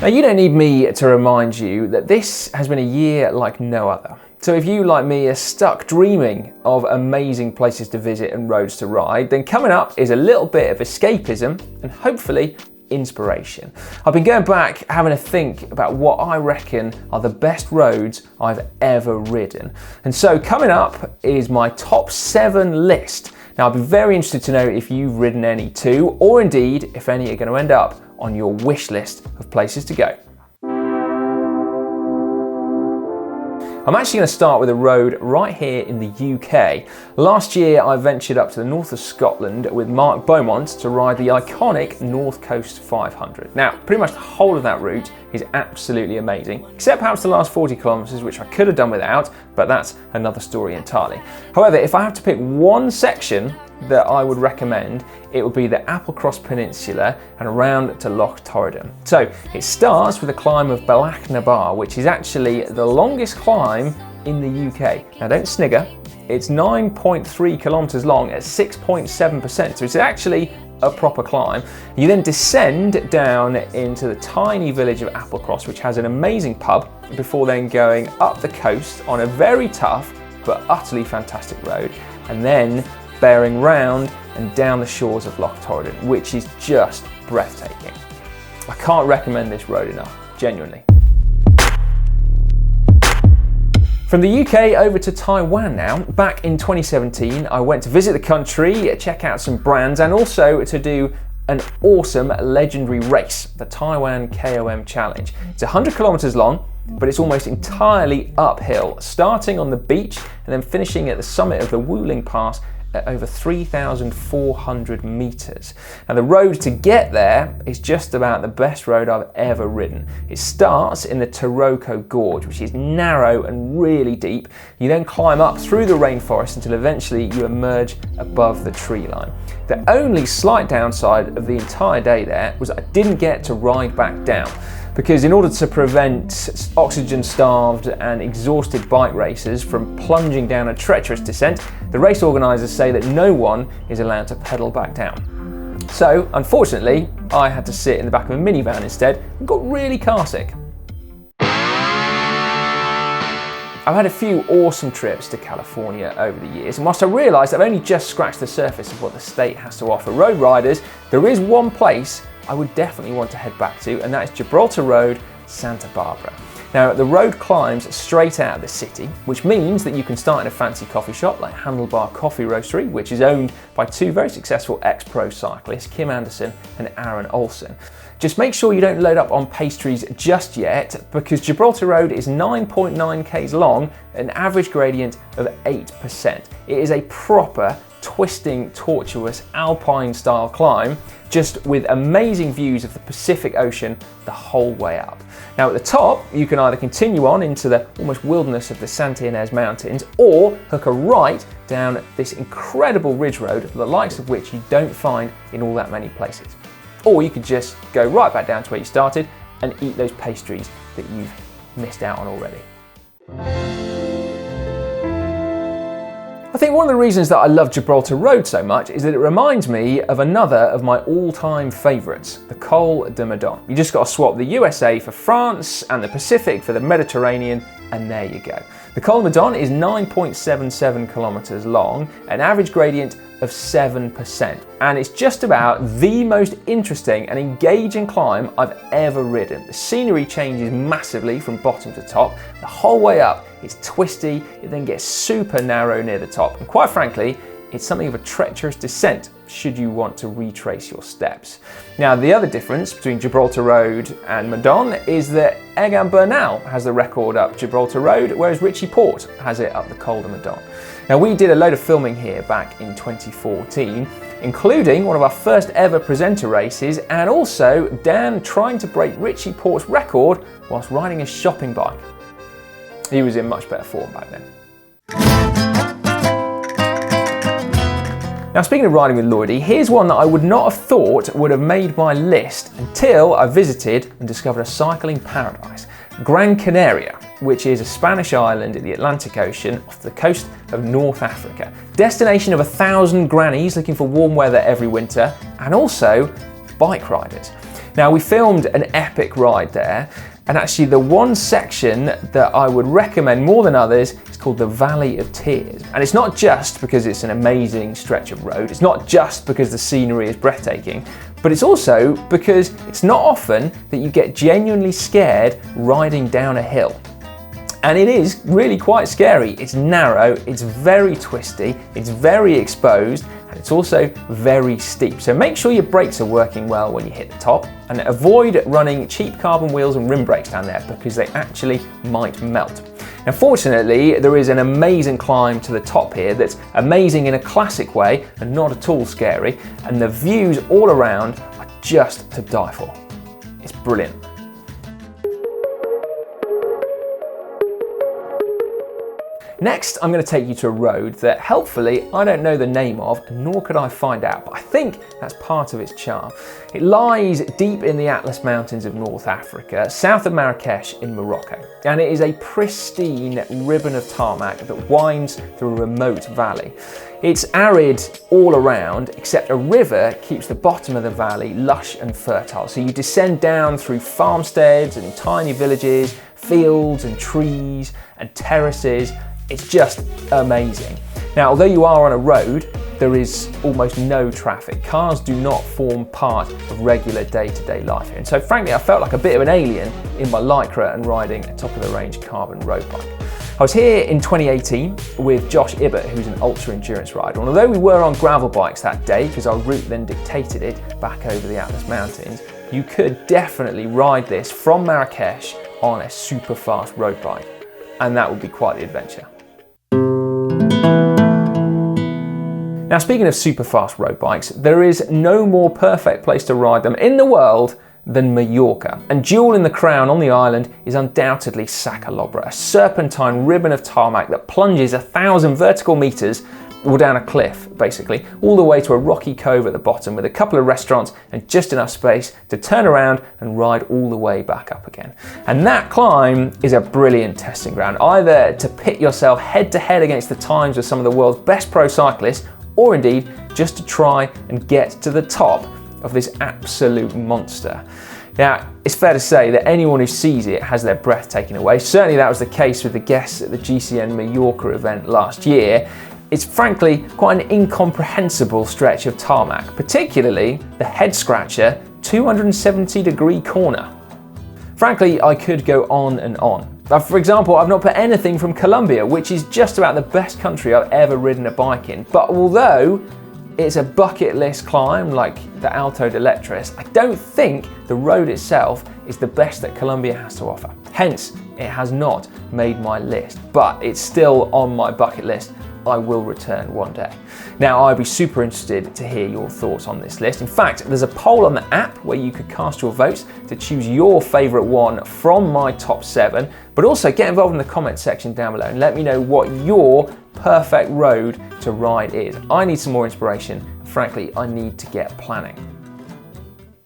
Now, you don't need me to remind you that this has been a year like no other. So if you, like me, are stuck dreaming of amazing places to visit and roads to ride, then coming up is a little bit of escapism and hopefully inspiration. I've been going back having a think about what I reckon are the best roads I've ever ridden. And so coming up is my top 7 list. Now, I'd be very interested to know if you've ridden any too, or indeed if any are going to end up on your wish list of places to go. I'm actually going to start with a road right here in the UK. Last year I ventured up to the north of Scotland with Mark Beaumont to ride the iconic North Coast 500. Now, pretty much the whole of that route is absolutely amazing, except perhaps the last 40 kilometres, which I could have done without, but that's another story entirely. However, if I have to pick one section that I would recommend, it would be the Applecross Peninsula and around to Loch Torridon. So it starts with a climb of Bealach na Bar, which is actually the longest climb in the UK. Now don't snigger, it's 9.3 kilometres long at 6.7%, so it's actually a proper climb. You then descend down into the tiny village of Applecross, which has an amazing pub, before then going up the coast on a very tough but utterly fantastic road, and then bearing round and down the shores of Loch Torridon, which is just breathtaking. I can't recommend this road enough, genuinely. From the UK over to Taiwan now. Back in 2017, I went to visit the country, check out some brands, and also to do an awesome legendary race, the Taiwan KOM Challenge. It's 100 kilometers long, but it's almost entirely uphill, starting on the beach and then finishing at the summit of the Wuling Pass at over 3,400 meters. Now, the road to get there is just about the best road I've ever ridden. It starts in the TAROKO Gorge, which is narrow and really deep. You then climb up through the rainforest until eventually you emerge above the tree line. The only slight downside of the entire day there was I didn't get to ride back down, because in order to prevent oxygen-starved and exhausted bike racers from plunging down a treacherous descent, the race organisers say that no one is allowed to pedal back down. So, unfortunately, I had to sit in the back of a minivan instead and got really car sick. I've had a few awesome trips to California over the years, and whilst I realise I've only just scratched the surface of what the state has to offer road riders, there is one place I would definitely want to head back to, and that is Gibraltar Road, Santa Barbara. Now, the road climbs straight out of the city, which means that you can start in a fancy coffee shop like Handlebar Coffee Roastery, which is owned by 2 very successful ex-pro cyclists, Kim Anderson and Aaron Olsen. Just make sure you don't load up on pastries just yet, because Gibraltar Road is 9.9 k's long, an average gradient of 8%. It is a proper twisting, tortuous, alpine-style climb, just with amazing views of the Pacific Ocean the whole way up. Now, at the top, you can either continue on into the almost wilderness of the Santa Ynez Mountains, or hook a right down this incredible ridge road, the likes of which you don't find in all that many places. Or you could just go right back down to where you started and eat those pastries that you've missed out on already. I think one of the reasons that I love Gibraltar Road so much is that it reminds me of another of my all-time favourites, the Col de Madone. You just got to swap the USA for France and the Pacific for the Mediterranean, and there you go. The Col de Madone is 9.77 kilometres long, an average gradient of 7%, and it's just about the most interesting and engaging climb I've ever ridden. The scenery changes massively from bottom to top. The whole way up, it's twisty, it then gets super narrow near the top, and quite frankly, it's something of a treacherous descent should you want to retrace your steps. Now, the other difference between Gibraltar Road and Madone is that Egan Bernal has the record up Gibraltar Road, whereas Richie Porte has it up the Col de Madone. Now, we did a load of filming here back in 2014, including one of our first ever presenter races, and also Dan trying to break Richie Porte's record whilst riding a shopping bike. He was in much better form back then. Now, speaking of riding with Lloydie, here's one that I would not have thought would have made my list until I visited and discovered a cycling paradise, Gran Canaria, which is a Spanish island in the Atlantic Ocean off the coast of North Africa. Destination of 1,000 grannies looking for warm weather every winter, and also bike riders. Now, we filmed an epic ride there, and actually the one section that I would recommend more than others is called the Valley of Tears. And it's not just because it's an amazing stretch of road, it's not just because the scenery is breathtaking, but it's also because it's not often that you get genuinely scared riding down a hill. And it is really quite scary. It's narrow, it's very twisty, it's very exposed, and it's also very steep. So make sure your brakes are working well when you hit the top, and avoid running cheap carbon wheels and rim brakes down there because they actually might melt. Now, fortunately, there is an amazing climb to the top here that's amazing in a classic way and not at all scary, and the views all around are just to die for. It's brilliant. Next, I'm going to take you to a road that helpfully I don't know the name of, nor could I find out, but I think that's part of its charm. It lies deep in the Atlas Mountains of North Africa, south of Marrakesh in Morocco, and it is a pristine ribbon of tarmac that winds through a remote valley. It's arid all around, except a river keeps the bottom of the valley lush and fertile. So you descend down through farmsteads and tiny villages, fields and trees and terraces. It's just amazing. Now, although you are on a road, there is almost no traffic. Cars do not form part of regular day-to-day life here. And so frankly, I felt like a bit of an alien in my Lycra and riding a top-of-the-range carbon road bike. I was here in 2018 with Josh Ibbott, who's an ultra-endurance rider. And although we were on gravel bikes that day, because our route then dictated it back over the Atlas Mountains, you could definitely ride this from Marrakesh on a super fast road bike. And that would be quite the adventure. Now, speaking of super fast road bikes, there is no more perfect place to ride them in the world than Mallorca. And jewel in the crown on the island is undoubtedly CALOBRA, a serpentine ribbon of tarmac that plunges 1,000 vertical meters or down a cliff, basically, all the way to a rocky cove at the bottom with a couple of restaurants and just enough space to turn around and ride all the way back up again. And that climb is a brilliant testing ground, either to pit yourself head to head against the times of some of the world's best pro cyclists, or indeed just to try and get to the top of this absolute monster. Now, it's fair to say that anyone who sees it has their breath taken away. Certainly that was the case with the guests at the GCN Mallorca event last year. It's frankly quite an incomprehensible stretch of tarmac, particularly the head scratcher 270-degree corner. Frankly, I could go on and on. For example, I've not put anything from Colombia, which is just about the best country I've ever ridden a bike in. But although it's a bucket list climb like the Alto de Letras, I don't think the road itself is the best that Colombia has to offer. Hence, it has not made my list, but it's still on my bucket list. I will return one day. Now, I'd be super interested to hear your thoughts on this list. In fact, there's a poll on the app where you could cast your votes to choose your favourite one from my top 7, but also get involved in the comment section down below and let me know what your perfect road to ride is. I need some more inspiration. Frankly, I need to get planning.